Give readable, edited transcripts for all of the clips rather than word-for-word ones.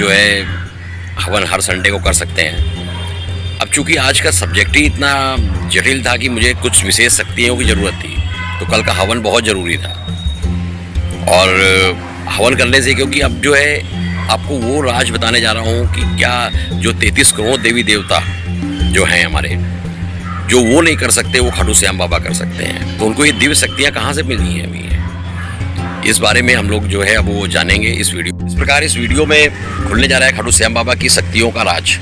जो है हवन हर संडे को कर सकते हैं। अब चूंकि आज का सब्जेक्ट ही इतना जटिल था कि मुझे कुछ विशेष शक्तियों की ज़रूरत थी, तो कल का हवन बहुत ज़रूरी था। और हवन करने से, क्योंकि अब जो है आपको वो राज बताने जा रहा हूँ कि क्या जो 33 करोड़ देवी देवता जो हैं हमारे, जो वो नहीं कर सकते वो खाटू श्याम बाबा कर सकते हैं। तो उनको ये दिव्य शक्तियाँ कहाँ से मिली हैं अभी, इस बारे में हम लोग जो है अब वो जानेंगे इस प्रकार इस वीडियो में खुलने जा रहा है खाटू श्याम बाबा की शक्तियों का राज।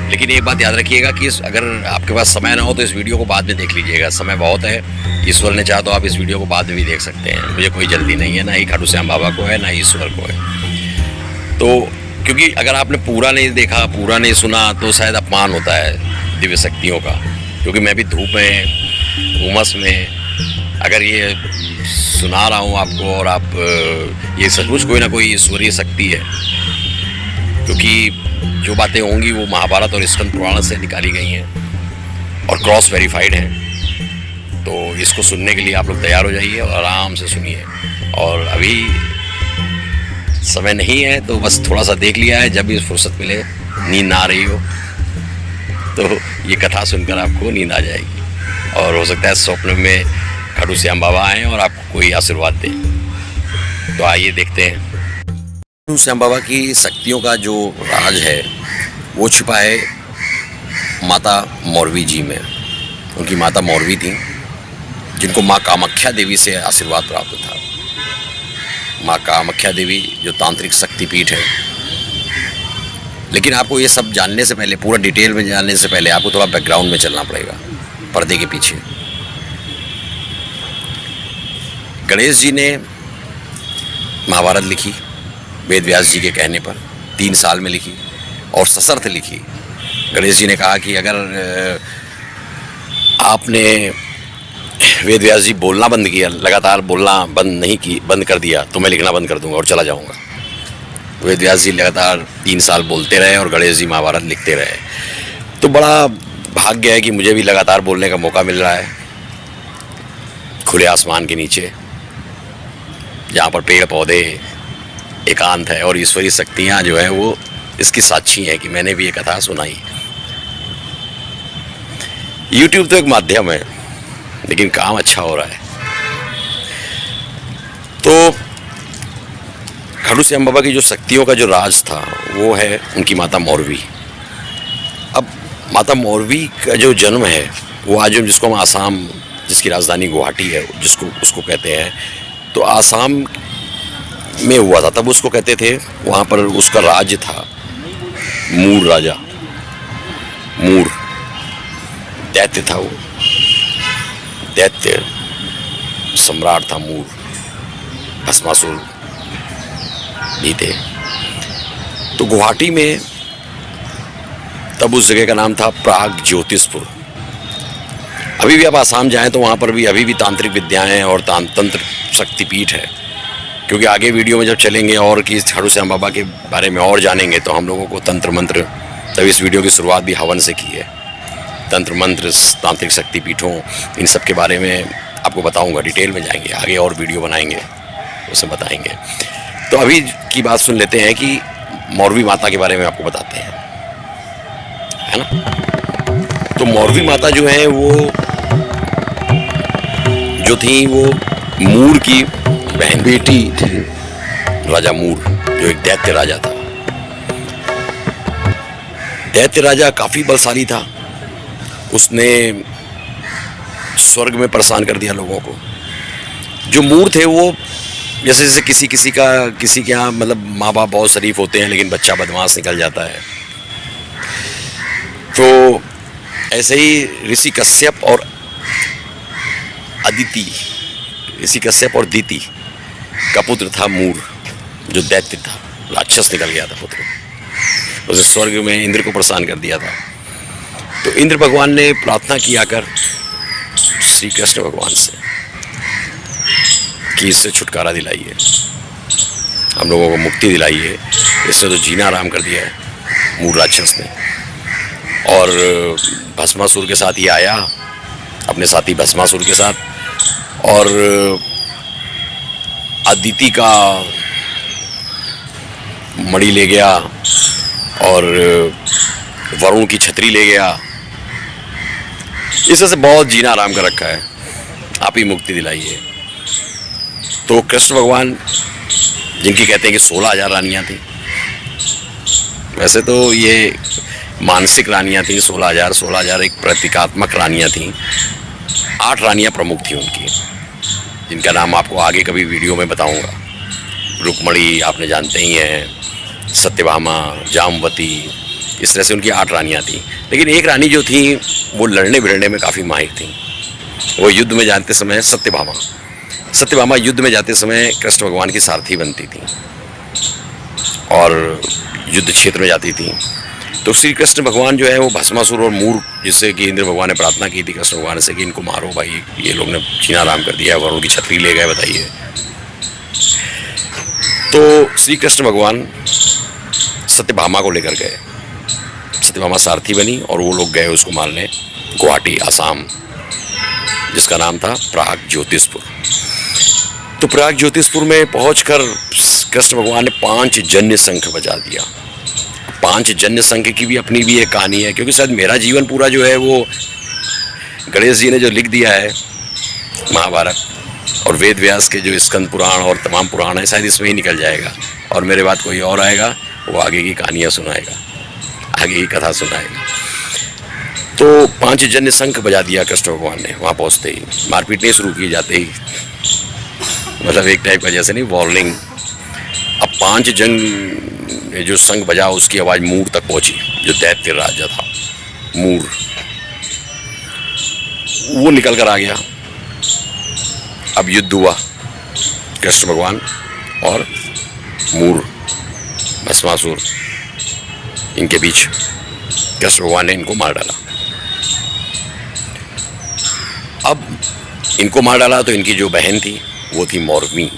लेकिन एक बात याद रखिएगा कि अगर आपके पास समय ना हो तो इस वीडियो को बाद में देख लीजिएगा, समय बहुत है। ईश्वर ने चाहा तो आप इस वीडियो को बाद में भी देख सकते हैं, मुझे कोई जल्दी नहीं है, ना ही खाटू श्याम बाबा को है ना ईश्वर को है। तो क्योंकि अगर आपने पूरा नहीं देखा, पूरा नहीं सुना, तो शायद अपमान होता है दिव्य शक्तियों का। क्योंकि मैं भी धूप में, उमस में अगर ये सुना रहा हूँ आपको, और आप ये सचमुच कोई ना कोई ईश्वरीय शक्ति है, क्योंकि जो बातें होंगी वो महाभारत और स्कंद पुराण से निकाली गई हैं और क्रॉस वेरीफाइड हैं। तो इसको सुनने के लिए आप लोग तैयार हो जाइए और आराम से सुनिए। और अभी समय नहीं है तो बस थोड़ा सा देख लिया है, जब भी फुर्सत मिले, नींद ना आ रही हो तो ये कथा सुनकर आपको नींद आ जाएगी, और हो सकता है स्वप्न में खाटू श्याम बाबा आएँ और आपको कोई आशीर्वाद दें। तो आइए देखते हैं। खाटू श्याम बाबा की शक्तियों का जो राज है वो छुपा है माता मौरवी जी में। उनकी माता मौरवी थी, जिनको माँ कामाख्या देवी से आशीर्वाद प्राप्त था। माँ कामाख्या देवी जो तांत्रिक शक्तिपीठ है। लेकिन आपको ये सब जानने से पहले, पूरा डिटेल में जानने से पहले, आपको थोड़ा बैकग्राउंड में चलना पड़ेगा, पर्दे के पीछे। गणेश जी ने महाभारत लिखी वेद व्यास जी के कहने पर, 3 साल में लिखी और सशर्त लिखी। गणेश जी ने कहा कि अगर आपने वेद व्यास जी बोलना बंद किया, लगातार बोलना बंद कर दिया, तो मैं लिखना बंद कर दूंगा और चला जाऊंगा। वेद व्यास जी लगातार 3 साल बोलते रहे और गणेश जी महाभारत लिखते रहे। तो बड़ा भाग्य है कि मुझे भी लगातार बोलने का मौका मिल रहा है, खुले आसमान के नीचे, जहाँ पर पेड़ पौधे, एकांत है, और ईश्वरीय शक्तियाँ जो है वो इसकी साक्षी हैं कि मैंने भी ये कथा सुनाई। YouTube तो एक माध्यम है, लेकिन काम अच्छा हो रहा है। तो खाटू श्याम बाबा की जो शक्तियों का जो राज था वो है उनकी माता मौरवी। अब माता मौरवी का जो जन्म है वो आज जिसको हम आसाम, जिसकी राजधानी गुवाहाटी है, उसको कहते हैं, तो आसाम में हुआ था। तब उसको कहते थे, वहाँ पर उसका राज्य था मूर राजा। मूर दैत्य था, वो दैत्य सम्राट था मूर। भस्मासुर भी थे। तो गुवाहाटी में तब उस जगह का नाम था प्राग ज्योतिषपुर। अभी भी आप आसाम जाएं तो वहाँ पर भी अभी भी तांत्रिक विद्याएं और तंत्र शक्तिपीठ है। क्योंकि आगे वीडियो में जब चलेंगे और कि खाटू श्याम बाबा के बारे में और जानेंगे, तो हम लोगों को तंत्र मंत्र, तभी इस वीडियो की शुरुआत भी हवन से की है। तंत्र मंत्र, तांत्रिक शक्तिपीठों, इन सब के बारे में आपको बताऊंगा, डिटेल में जाएंगे, आगे और वीडियो बनाएंगे, उसमें बताएंगे। तो अभी की बात सुन लेते हैं कि मौरवी माता के बारे में आपको बताते हैं, है ना। तो मौरवी माता जो है वो जो थी, वो मूर की बहन बेटी थी, राजा मूर, जो एक दैत्य राजा था। दैत्य राजा काफी बलशाली था। उसने स्वर्ग में परेशान कर दिया लोगों को। जो मूर थे वो जैसे जैसे किसी के यहाँ मतलब माँ बाप बहुत शरीफ होते हैं, लेकिन बच्चा बदमाश निकल जाता है। तो ऐसे ही ऋषि कश्यप और दिति का पुत्र था मूर, जो दैत्य था, राक्षस निकल गया था पुत्र। उसे स्वर्ग में इंद्र को परेशान कर दिया था। तो इंद्र भगवान ने प्रार्थना किया कर श्री कृष्ण भगवान से कि इससे छुटकारा दिलाइए, हम लोगों को मुक्ति दिलाइए, इससे तो जीना आराम कर दिया है मूर राक्षस ने। और भस्मासुर के साथ ये आया, अपने साथी भस्मासुर के साथ, और अदिति का मणि ले गया और वरुण की छतरी ले गया। इस तरह से बहुत जीना आराम कर रखा है, आप ही मुक्ति दिलाइए। तो कृष्ण भगवान जिनकी कहते हैं कि 16,000 रानियाँ थी, वैसे तो ये मानसिक रानियाँ थी। 16,000 एक प्रतीकात्मक रानियाँ थी। 8 रानियाँ प्रमुख थी उनकी, जिनका नाम आपको आगे कभी वीडियो में बताऊंगा। रुक्मणी आपने जानते ही हैं, सत्यभामा, जामवती, इस तरह से उनकी 8 रानियाँ थी। लेकिन एक रानी जो थी वो लड़ने भिड़ने में काफ़ी माहिर थी। वो युद्ध में जाते समय सत्यभामा युद्ध में जाते समय कृष्ण भगवान की सारथी बनती थी और युद्ध क्षेत्र में जाती थी। तो श्री कृष्ण भगवान जो है वो भस्मासुर और मूर, जिससे कि इंद्र भगवान ने प्रार्थना की थी कृष्ण भगवान से कि इनको मारो भाई, ये लोग ने जीना आराम कर दिया, वरुण की छतरी ले गए, बताइए। तो श्री कृष्ण भगवान सत्यभामा को लेकर गए। सत्यभामा सारथी बनी और वो लोग गए उसको मारने गुवाहाटी, आसाम, जिसका नाम था प्राग ज्योतिषपुर। तो प्राग ज्योतिषपुर में पहुंचकर कृष्ण भगवान ने 5 जन्य शंख बजा दिया। 5 जन्य शंख की भी अपनी भी एक कहानी है, क्योंकि शायद मेरा जीवन पूरा जो है वो गणेश जी ने जो लिख दिया है महाभारत और वेद व्यास के जो स्कंद पुराण और तमाम पुराण है, शायद इसमें ही निकल जाएगा और मेरे बाद कोई और आएगा, वो आगे की कहानियाँ सुनाएगा, आगे की कथा सुनाएगा। तो 5 जन्य शंख बजा दिया कृष्ण भगवान ने। वहाँ पहुँचते ही मारपीट नहीं शुरू की, जाते ही, मतलब एक टाइप का जैसे नहीं वार्निंग। अब 5 जंग जो शंख बजा उसकी आवाज़ मूर तक पहुँची, जो दैत्य राजा था मूर, वो निकल कर आ गया। अब युद्ध हुआ कृष्ण भगवान और मूर, भस्मासुर, इनके बीच। कृष्ण भगवान ने इनको मार डाला। अब इनको मार डाला तो इनकी जो बहन थी वो थी मौरवी,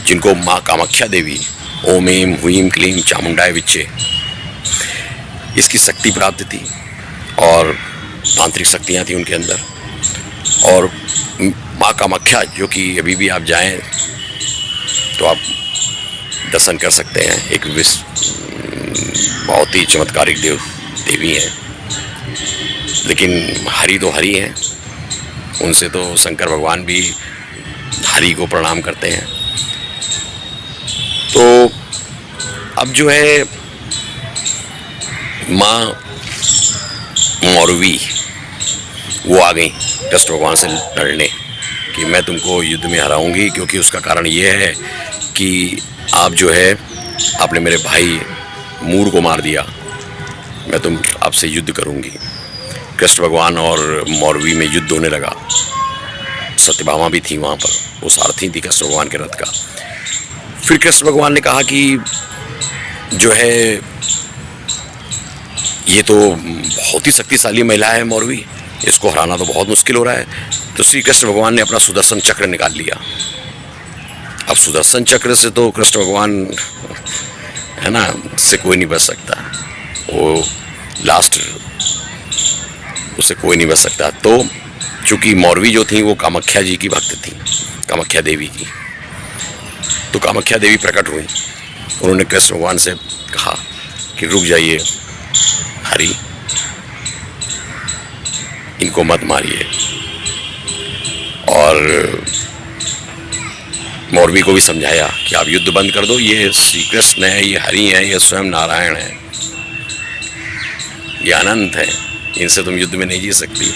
जिनको माँ कामाख्या देवी, ओम एम हुईम क्लीम चामुंडाय विच्चे, इसकी शक्ति प्राप्त थी और तांत्रिक शक्तियाँ थी उनके अंदर। और माँ कामाख्या, जो कि अभी भी आप जाएं तो आप दर्शन कर सकते हैं, एक बहुत ही चमत्कारिक देवी हैं। लेकिन हरि तो हरि हैं, उनसे तो शंकर भगवान भी हरि को प्रणाम करते हैं। तो अब जो है माँ मौरवी वो आ गई कृष्ण भगवान से लड़ने कि मैं तुमको युद्ध में हराऊंगी, क्योंकि उसका कारण ये है कि आप जो है आपने मेरे भाई मूर को मार दिया, मैं तुम आपसे युद्ध करूंगी। कृष्ण भगवान और मौरवी में युद्ध होने लगा। सत्यभामा भी थी वहाँ पर, वो सारथी थी कृष्ण भगवान के रथ का। फिर कृष्ण भगवान ने कहा कि जो है ये तो बहुत ही शक्तिशाली महिला है मौरवी, इसको हराना तो बहुत मुश्किल हो रहा है। तो श्री कृष्ण भगवान ने अपना सुदर्शन चक्र निकाल लिया। अब सुदर्शन चक्र से तो कृष्ण भगवान है ना, उससे कोई नहीं बच सकता, वो लास्ट, उससे कोई नहीं बच सकता। तो चूँकि मौरवी जो थी वो कामाख्या जी की भक्त थी, कामाख्या देवी की, तो कामाख्या देवी प्रकट हुई। उन्होंने कृष्ण भगवान से कहा कि रुक जाइए हरि, इनको मत मारिए। और मौरवी को भी समझाया कि आप युद्ध बंद कर दो, ये श्री कृष्ण है, ये हरि है, ये स्वयं नारायण है, ये अनंत है, इनसे तुम युद्ध में नहीं जी सकती।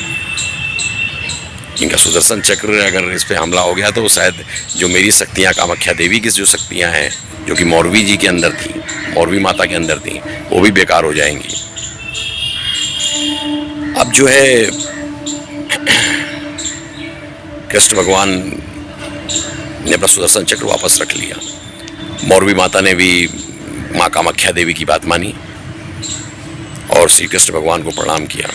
इनका सुदर्शन चक्र अगर इस पे हमला हो गया तो शायद जो मेरी शक्तियाँ, कामाख्या देवी की जो शक्तियाँ हैं जो कि मौरवी जी के अंदर थी, मौरवी माता के अंदर थी, वो भी बेकार हो जाएंगी। अब जो है कृष्ण भगवान ने अपना सुदर्शन चक्र वापस रख लिया। मौरवी माता ने भी माँ कामाख्या देवी की बात मानी और श्री कृष्ण भगवान को प्रणाम किया।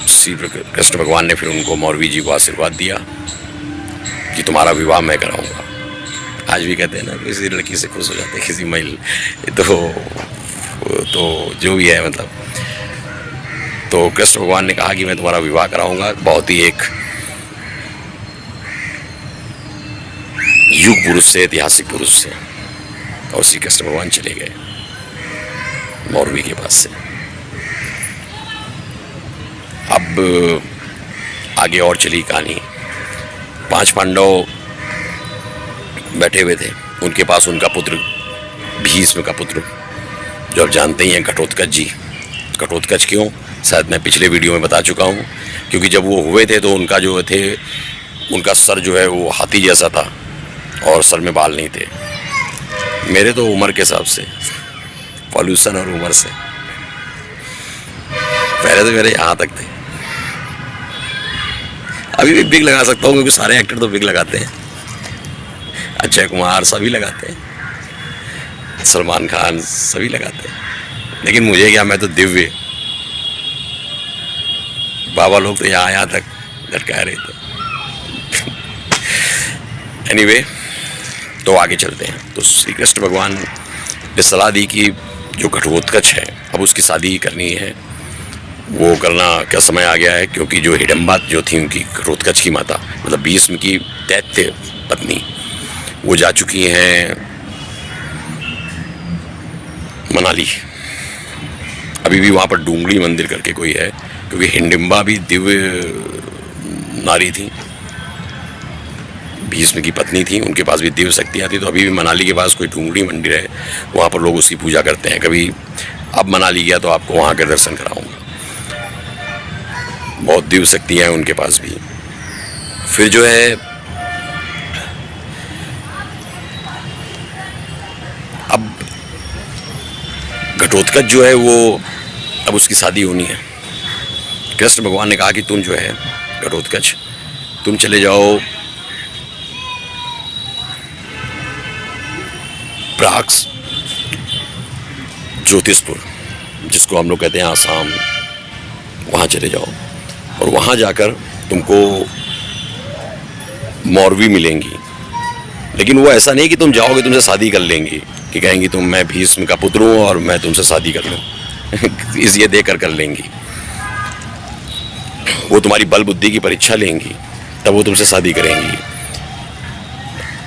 श्री कृष्ण भगवान ने फिर उनको, मौरवी जी को आशीर्वाद दिया कि तुम्हारा विवाह मैं कराऊंगा। आज भी कहते हैं ना, किसी लड़की से खुश हो जाते हैं, किसी महिला, तो जो भी है मतलब। तो कृष्ण भगवान ने कहा कि मैं तुम्हारा विवाह कराऊंगा। बहुत ही एक युग पुरुष से, ऐतिहासिक पुरुष से, और श्री कृष्ण भगवान चले गए मौरवी के पास से। अब आगे और चली कहानी। 5 पांडव बैठे हुए थे, उनके पास उनका पुत्र भीष्म का पुत्र, जो आप जानते ही हैं, घटोत्कच जी। घटोत्कच क्यों, शायद मैं पिछले वीडियो में बता चुका हूँ। क्योंकि जब वो हुए थे तो उनका जो थे, उनका सर जो है वो हाथी जैसा था और सर में बाल नहीं थे। मेरे तो उम्र के हिसाब से, पॉल्यूशन और उम्र से, पहले तो मेरे यहाँ तक थे। अभी भी बिग लगा सकता हूँ क्योंकि सारे एक्टर तो बिग लगाते हैं। अक्षय कुमार सभी लगाते हैं, सलमान खान सभी लगाते हैं, लेकिन मुझे क्या, मैं तो दिव्य। बाबा लोग तो यहाँ तक लटका रहे थे। एनीवे, तो आगे चलते हैं। तो श्री कृष्ण भगवान ने सलाह दी कि जो घटोत्कच है, अब उसकी शादी करनी है, वो करना क्या समय आ गया है। क्योंकि जो हिडम्बा जो थी उनकी, घटोत्कच की माता, मतलब भीष्म की दैत्य पत्नी, वो जा चुकी हैं मनाली। अभी भी वहाँ पर डूंगरी मंदिर करके कोई है, क्योंकि हिडिम्बा भी दिव्य नारी थी, भीष्म की पत्नी थी, उनके पास भी दिव्य शक्तियाँ थी। तो अभी भी मनाली के पास कोई डूंगरी मंदिर है, वहाँ पर लोग उसकी पूजा करते हैं। कभी अब मनाली गया तो आपको वहाँ के दर्शन कराऊंगा। बहुत दिव्य शक्तियाँ हैं उनके पास भी। फिर जो है, अब घटोत्कच जो है वो, अब उसकी शादी होनी है। कृष्ण भगवान ने कहा कि तुम जो है घटोत्कच, तुम चले जाओ प्राग ज्योतिषपुर, जिसको हम लोग कहते हैं आसाम, वहाँ चले जाओ। और वहाँ जाकर तुमको मौरवी मिलेंगी। लेकिन वो ऐसा नहीं कि तुम जाओगे तुमसे शादी कर लेंगी, कि कहेंगी तुम, मैं भीष्म का पुत्र हूँ और मैं तुमसे शादी कर लूँ। इस ये देकर कर लेंगी। वो तुम्हारी बल बुद्धि की परीक्षा लेंगी, तब वो तुमसे शादी करेंगी।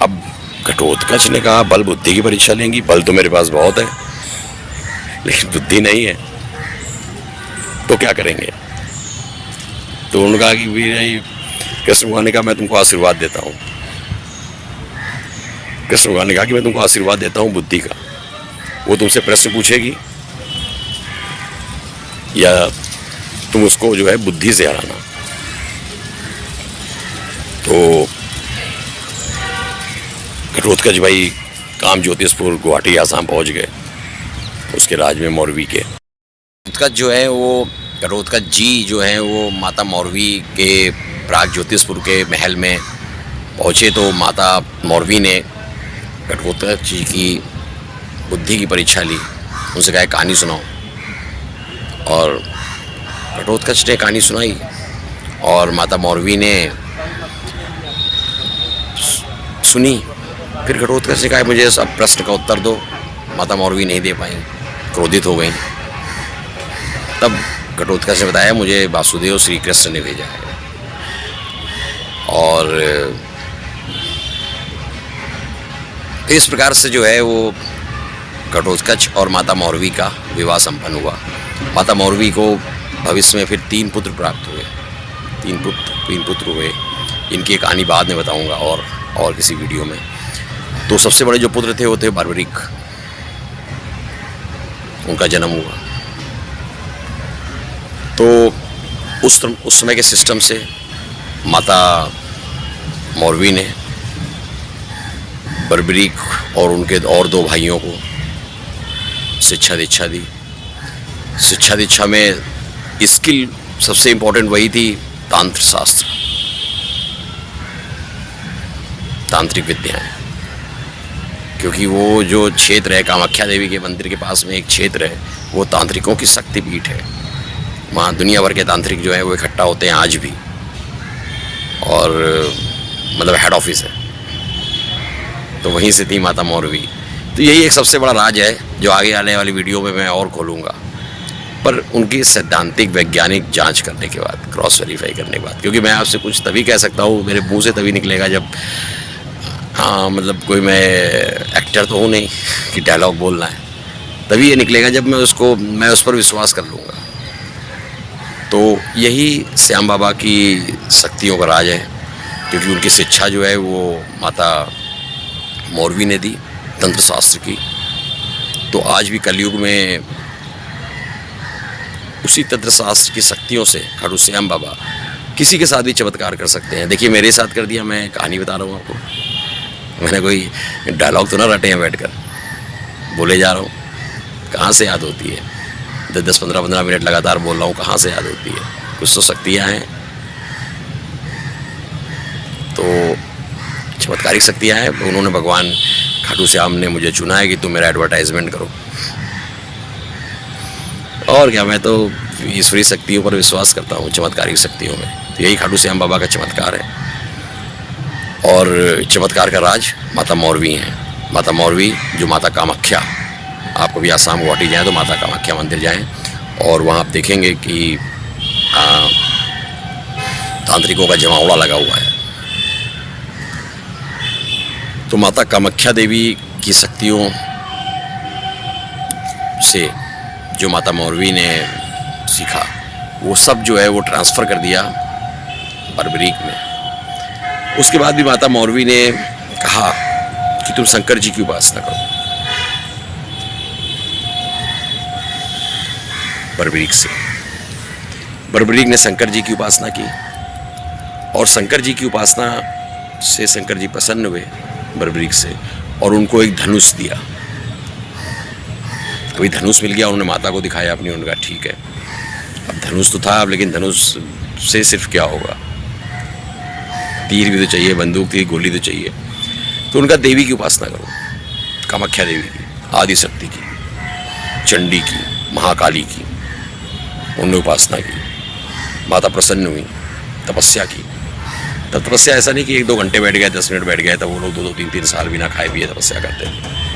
अब घटोत्कच ने कहा बल बुद्धि की परीक्षा लेंगी, बल तो मेरे पास बहुत है लेकिन बुद्धि नहीं है, तो क्या करेंगे। तो उन्होंने कहा कि कृष्ण भगवान ने कहा मैं तुमको आशीर्वाद देता हूँ। कृष्ण भगवान ने कहा कि मैं तुमको आशीर्वाद देता हूँ बुद्धि का। वो तुमसे प्रश्न पूछेगी या तुम उसको जो है बुद्धि से हराना। तो घटोत्कच भाई काम ज्योतिषपुर गुवाहाटी आसाम पहुंच गए, उसके राज में मौरवी के। घटोत्कच जो है वो, घटोत्कच जी जो है वो माता मौरवी के प्राग ज्योतिषपुर के महल में पहुँचे। तो माता मौरवी ने घटोत्कच जी की बुद्धि की परीक्षा ली, उनसे कहा कहानी सुनाओ। और घटोत्कच ने कहानी सुनाई और माता मौरवी ने सुनी। फिर घटोत्कच ने कहा मुझे सब प्रश्न का उत्तर दो। माता मौरवी नहीं दे पाई, क्रोधित हो गई। तब घटोत्कच ने बताया मुझे वासुदेव श्री कृष्ण ने भेजा है। और इस प्रकार से जो है वो घटोत्कच और माता मौरवी का विवाह संपन्न हुआ। माता मौरवी को भविष्य में फिर 3 पुत्र प्राप्त हुए। 3 पुत्र हुए। इनकी कहानी बाद में बताऊंगा और किसी वीडियो में। तो सबसे बड़े जो पुत्र थे वो थे बर्बरीक, उनका जन्म हुआ। तो उस समय के सिस्टम से माता मौरवी ने बर्बरीक और उनके और 2 भाइयों को शिक्षा दीक्षा दी। शिक्षा दीक्षा में स्किल सबसे इम्पोर्टेंट वही थी, तांत्र शास्त्र, तांत्रिक विद्याएं। क्योंकि वो जो क्षेत्र है कामाख्या देवी के मंदिर के पास में एक क्षेत्र है, वो तांत्रिकों की शक्तिपीठ है। वहाँ दुनिया भर के तांत्रिक जो है वो इकट्ठा होते हैं आज भी, और मतलब हेड ऑफिस है। तो वहीं से थी माता मौरवी। तो यही एक सबसे बड़ा राज है जो आगे आने वाली वीडियो में मैं और खोलूँगा, पर उनकी सैद्धांतिक वैज्ञानिक जांच करने के बाद, क्रॉस वेरीफाई करने के बाद। क्योंकि मैं आपसे कुछ तभी कह सकता हूँ, मेरे मुंह से तभी निकलेगा जब हाँ, मतलब कोई मैं एक्टर तो हूँ नहीं कि डायलॉग बोलना है। तभी ये निकलेगा जब मैं उस पर विश्वास कर लूँगा। तो यही श्याम बाबा की शक्तियों का राज है, क्योंकि उनकी शिक्षा जो है वो माता मौरवी ने दी, तंत्र शास्त्र की। तो आज भी कलयुग में उसी तंत्र शास्त्र की शक्तियों से खाटू श्याम बाबा किसी के साथ भी चमत्कार कर सकते हैं। देखिए मेरे साथ कर दिया, मैं कहानी बता रहा हूँ आपको। मैंने कोई डायलॉग तो ना रटे हैं बैठ कर, बोले जा रहा हूँ, कहाँ से याद होती है। 10-15 मिनट लगातार बोल रहा हूँ, कहाँ से याद होती है। कुछ तो शक्तियाँ हैं, तो चमत्कारिक शक्तियाँ हैं। उन्होंने भगवान खाटू श्याम ने मुझे चुना है कि तुम मेरा एडवर्टाइजमेंट करो। और क्या, मैं तो ईश्वरीय शक्तियों पर विश्वास करता हूँ, चमत्कारिक शक्तियों में। तो यही खाटू श्याम बाबा का चमत्कार है। और चमत्कार का राज माता मौरवी हैं। माता मौरवी जो माता कामाख्या, आप कभी आसाम गुवाहाटी जाएँ तो माता कामाख्या मंदिर जाएँ और वहाँ आप देखेंगे कि तांत्रिकों का जमावड़ा लगा हुआ है। तो माता कामाख्या देवी की शक्तियों से जो माता मौरवी ने सीखा, वो सब जो है वो ट्रांसफ़र कर दिया बर्बरीक में। उसके बाद भी माता मौरवी ने कहा कि तुम शंकर जी की उपासना करो। बर्बरीक ने शंकर जी की उपासना की और शंकर जी की उपासना से शंकर जी प्रसन्न हुए बर्बरीक से और उनको एक धनुष दिया। कभी धनुष मिल गया, उन्होंने माता को दिखाया अपनी। उन्होंने कहा ठीक है, अब धनुष तो था, अब लेकिन धनुष से सिर्फ क्या होगा, तीर भी तो चाहिए, बंदूक की गोली तो चाहिए। तो उनका देवी की उपासना करो, कामाख्या देवी की, आदि शक्ति की, चंडी की, महाकाली की। उन्होंने उपासना की, माता प्रसन्न हुई, तपस्या की। तब तपस्या ऐसा नहीं कि 1-2 घंटे बैठ गए, 10 मिनट बैठ गए, तब वो लोग 2-2, 3-3 साल बिना खाए पिए तपस्या करते थे।